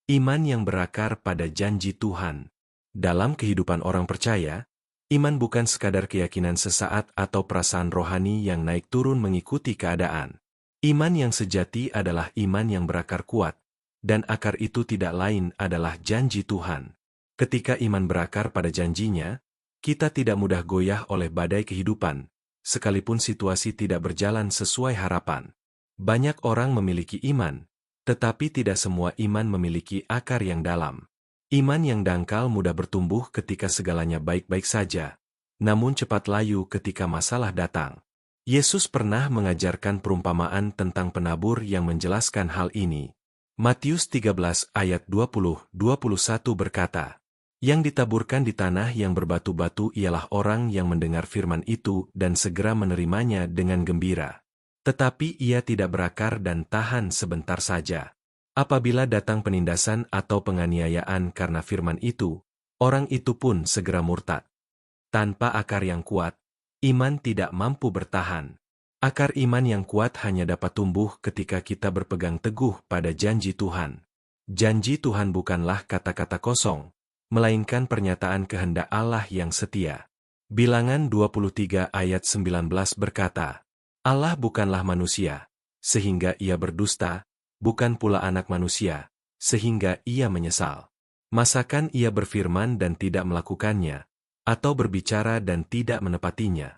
Iman yang berakar pada janji Tuhan. Dalam kehidupan orang percaya, iman bukan sekadar keyakinan sesaat atau perasaan rohani yang naik turun mengikuti keadaan. Iman yang sejati adalah iman yang berakar kuat, dan akar itu tidak lain adalah janji Tuhan. Ketika iman berakar pada janjinya, kita tidak mudah goyah oleh badai kehidupan, sekalipun situasi tidak berjalan sesuai harapan. Banyak orang memiliki iman, tetapi tidak semua iman memiliki akar yang dalam. Iman yang dangkal mudah bertumbuh ketika segalanya baik-baik saja, namun cepat layu ketika masalah datang. Yesus pernah mengajarkan perumpamaan tentang penabur yang menjelaskan hal ini. Matius 13 ayat 20-21 berkata, "Yang ditaburkan di tanah yang berbatu-batu ialah orang yang mendengar firman itu dan segera menerimanya dengan gembira. Tetapi ia tidak berakar dan tahan sebentar saja. Apabila datang penindasan atau penganiayaan karena firman itu, orang itu pun segera murtad. Tanpa akar yang kuat, iman tidak mampu bertahan. Akar iman yang kuat hanya dapat tumbuh ketika kita berpegang teguh pada janji Tuhan. Janji Tuhan bukanlah kata-kata kosong, melainkan pernyataan kehendak Allah yang setia. Bilangan 23 ayat 19 berkata, Allah bukanlah manusia, sehingga ia berdusta, bukan pula anak manusia, sehingga ia menyesal. Masakan ia berfirman dan tidak melakukannya, atau berbicara dan tidak menepatinya?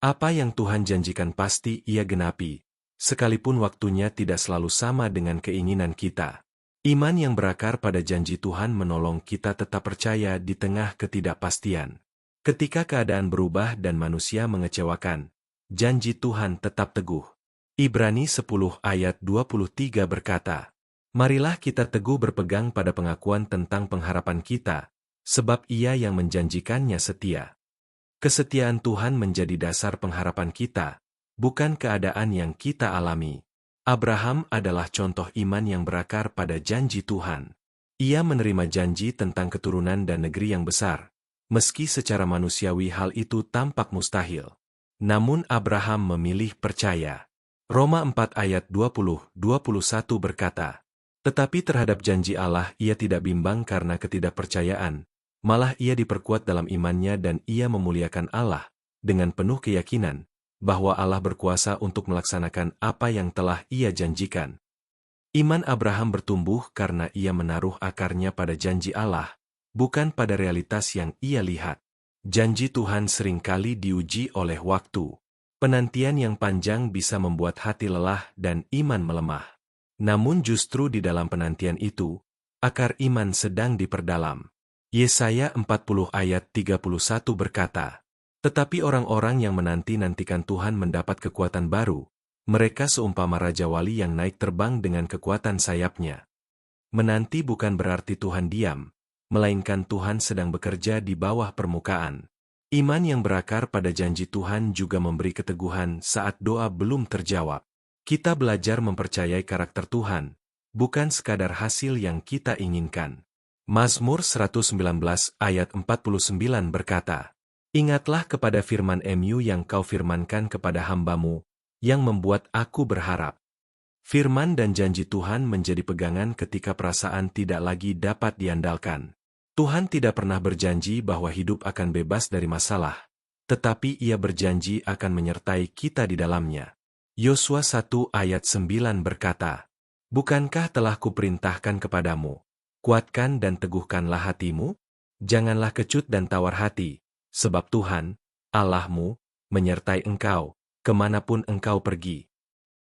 Apa yang Tuhan janjikan pasti ia genapi, sekalipun waktunya tidak selalu sama dengan keinginan kita. Iman yang berakar pada janji Tuhan menolong kita tetap percaya di tengah ketidakpastian. Ketika keadaan berubah dan manusia mengecewakan, janji Tuhan tetap teguh. Ibrani 10 ayat 23 berkata, "Marilah kita teguh berpegang pada pengakuan tentang pengharapan kita, sebab Ia yang menjanjikannya setia." Kesetiaan Tuhan menjadi dasar pengharapan kita, bukan keadaan yang kita alami. Abraham adalah contoh iman yang berakar pada janji Tuhan. Ia menerima janji tentang keturunan dan negeri yang besar, meski secara manusiawi hal itu tampak mustahil. Namun Abraham memilih percaya. Roma 4 ayat 20-21 berkata, "Tetapi terhadap janji Allah ia tidak bimbang karena ketidakpercayaan, malah ia diperkuat dalam imannya dan ia memuliakan Allah, dengan penuh keyakinan, bahwa Allah berkuasa untuk melaksanakan apa yang telah ia janjikan." Iman Abraham bertumbuh karena ia menaruh akarnya pada janji Allah, bukan pada realitas yang ia lihat. Janji Tuhan seringkali diuji oleh waktu. Penantian yang panjang bisa membuat hati lelah dan iman melemah. Namun justru di dalam penantian itu, akar iman sedang diperdalam. Yesaya 40 ayat 31 berkata, "Tetapi orang-orang yang menanti-nantikan Tuhan mendapat kekuatan baru, mereka seumpama Raja Wali yang naik terbang dengan kekuatan sayapnya." Menanti bukan berarti Tuhan diam, melainkan Tuhan sedang bekerja di bawah permukaan. Iman yang berakar pada janji Tuhan juga memberi keteguhan saat doa belum terjawab. Kita belajar mempercayai karakter Tuhan, bukan sekadar hasil yang kita inginkan. Mazmur 119 ayat 49 berkata, "Ingatlah kepada firman-Mu yang Kau firmankan kepada hamba-Mu, yang membuat aku berharap." Firman dan janji Tuhan menjadi pegangan ketika perasaan tidak lagi dapat diandalkan. Tuhan tidak pernah berjanji bahwa hidup akan bebas dari masalah, tetapi Ia berjanji akan menyertai kita di dalamnya. Yosua 1 ayat 9 berkata, "Bukankah telah kuperintahkan kepadamu, kuatkan dan teguhkanlah hatimu? Janganlah kecut dan tawar hati, sebab Tuhan, Allahmu, menyertai engkau, kemanapun engkau pergi."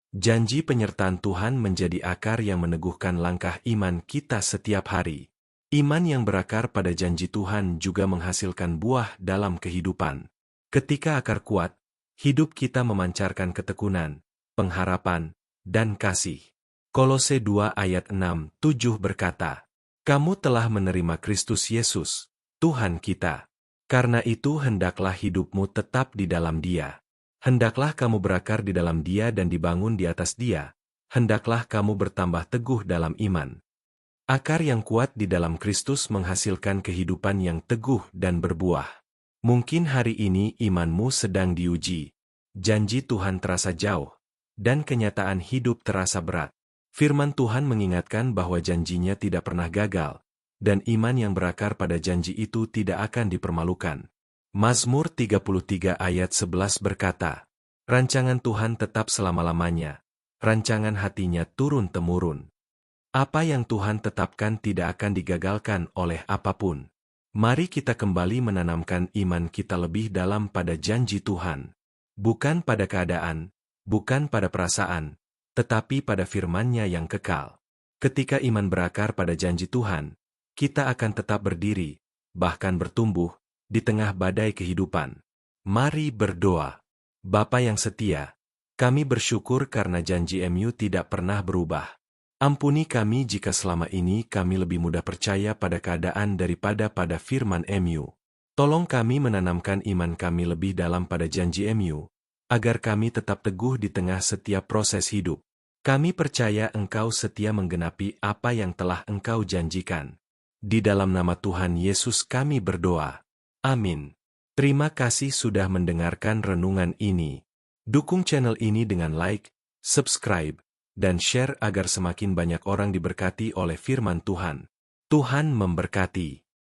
Janji penyertaan Tuhan menjadi akar yang meneguhkan langkah iman kita setiap hari. Iman yang berakar pada janji Tuhan juga menghasilkan buah dalam kehidupan. Ketika akar kuat, hidup kita memancarkan ketekunan, pengharapan, dan kasih. Kolose 2 ayat 6-7 berkata, "Kamu telah menerima Kristus Yesus, Tuhan kita. Karena itu hendaklah hidupmu tetap di dalam Dia. Hendaklah kamu berakar di dalam Dia dan dibangun di atas Dia. Hendaklah kamu bertambah teguh dalam iman." Akar yang kuat di dalam Kristus menghasilkan kehidupan yang teguh dan berbuah. Mungkin hari ini imanmu sedang diuji. Janji Tuhan terasa jauh, dan kenyataan hidup terasa berat. Firman Tuhan mengingatkan bahwa janjinya tidak pernah gagal, dan iman yang berakar pada janji itu tidak akan dipermalukan. Mazmur 33 ayat 11 berkata, "Rancangan Tuhan tetap selama-lamanya, rancangan hatinya turun-temurun." Apa yang Tuhan tetapkan tidak akan digagalkan oleh apapun. Mari kita kembali menanamkan iman kita lebih dalam pada janji Tuhan. Bukan pada keadaan, bukan pada perasaan, tetapi pada firman-Nya yang kekal. Ketika iman berakar pada janji Tuhan, kita akan tetap berdiri, bahkan bertumbuh, di tengah badai kehidupan. Mari berdoa. Bapa yang setia, kami bersyukur karena janji MU tidak pernah berubah. Ampuni kami jika selama ini kami lebih mudah percaya pada keadaan daripada pada firman MU. Tolong kami menanamkan iman kami lebih dalam pada janji MU, agar kami tetap teguh di tengah setiap proses hidup. Kami percaya Engkau setia menggenapi apa yang telah Engkau janjikan. Di dalam nama Tuhan Yesus kami berdoa. Amin. Terima kasih sudah mendengarkan renungan ini. Dukung channel ini dengan like, subscribe, dan share agar semakin banyak orang diberkati oleh firman Tuhan. Tuhan memberkati.